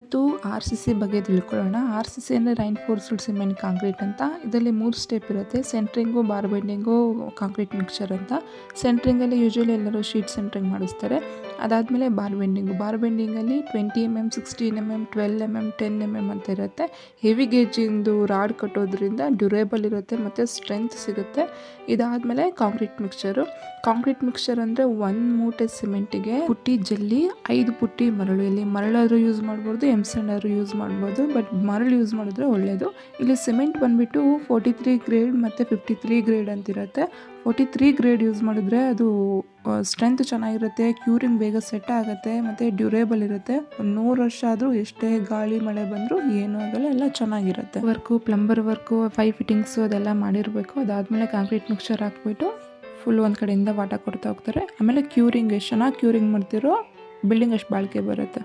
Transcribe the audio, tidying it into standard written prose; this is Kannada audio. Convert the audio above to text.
ಇವತ್ತು RCC ಬಗ್ಗೆ ತಿಳ್ಕೊಳ್ಳೋಣ. RCC ಅಂದರೆ ರೈನ್ಫೋರ್ಸ್ಡ್ ಸಿಮೆಂಟ್ ಕಾಂಕ್ರೀಟ್ ಅಂತ. ಇದರಲ್ಲಿ 3 ಸ್ಟೆಪ್ ಇರುತ್ತೆ. Centring, bar bending, concrete mixture ಅಂತ. ಸೆಂಟ್ರಿಂಗಲ್ಲಿ ಯೂಶ್ವಲಿ ಎಲ್ಲರೂ ಶೀಟ್ ಸೆಂಟ್ರಿಂಗ್ ಮಾಡಿಸ್ತಾರೆ. ಅದಾದಮೇಲೆ bar ಬೆಂಡಿಂಗಲ್ಲಿ 20 mm, 16 mm, 12 mm, 10 mm ಅಂತ ಇರುತ್ತೆ. ಹೆವಿ ಗೇಜಿಂದು ರಾಡ್ ಕಟ್ಟೋದ್ರಿಂದ ಡ್ಯೂರೇಬಲ್ ಇರುತ್ತೆ ಮತ್ತು ಸ್ಟ್ರೆಂತ್ ಸಿಗುತ್ತೆ. ಇದಾದಮೇಲೆ ಕಾಂಕ್ರೀಟ್ ಮಿಕ್ಸ್ಚರ್ ಅಂದರೆ 1 ಮೂಟೆ ಸಿಮೆಂಟಿಗೆ ಪುಟ್ಟಿ ಜಲ್ಲಿ 5 ಪುಟ್ಟಿ ಮರಳು. ಇಲ್ಲಿ ಮರಳಾದರೂ ಯೂಸ್ ಮಾಡ್ಬೋದು, ಎಮ್ಸಂಡ್ ಆದರೂ ಯೂಸ್ ಮಾಡ್ಬೋದು, ಬಟ್ ಮರಳು ಯೂಸ್ ಮಾಡಿದ್ರೆ ಒಳ್ಳೆಯದು. ಇಲ್ಲಿ ಸಿಮೆಂಟ್ ಬಂದುಬಿಟ್ಟು 43 ಗ್ರೇಡ್ ಮತ್ತು 53 ಗ್ರೇಡ್ ಅಂತಿರುತ್ತೆ. 43 ಗ್ರೇಡ್ ಯೂಸ್ ಮಾಡಿದ್ರೆ ಅದು ಸ್ಟ್ರೆಂತ್ ಚೆನ್ನಾಗಿರುತ್ತೆ, ಕ್ಯೂರಿಂಗ್ ಬೇಗ ಸೆಟ್ ಆಗುತ್ತೆ ಮತ್ತು ಡ್ಯೂರೇಬಲ್ ಇರುತ್ತೆ. 100 ವರ್ಷ ಆದರೂ ಎಷ್ಟೇ ಗಾಳಿ ಮಳೆ ಬಂದರೂ ಏನೂ ಆಗಲ್ಲ, ಎಲ್ಲ ಚೆನ್ನಾಗಿರುತ್ತೆ. ಪ್ಲಂಬರ್ ವರ್ಕು, ಪೈಪ್ ಫಿಟ್ಟಿಂಗ್ಸು ಅದೆಲ್ಲ ಮಾಡಿರಬೇಕು. ಅದಾದಮೇಲೆ ಕಾಂಕ್ರೀಟ್ ಮಿಕ್ಸ್ಚರ್ ಹಾಕ್ಬಿಟ್ಟು ಫುಲ್ ಒಂದು ಕಡೆಯಿಂದ ವಾಟ ಕೊಡ್ತಾ ಹೋಗ್ತಾರೆ. ಆಮೇಲೆ ಕ್ಯೂರಿಂಗ್ ಎಷ್ಟು ಚೆನ್ನಾಗಿ ಕ್ಯೂರಿಂಗ್ ಮಾಡ್ತಿರೋ ಬಿಲ್ಡಿಂಗ್ ಅಷ್ಟು ಬಾಳಿಕೆ ಬರುತ್ತೆ.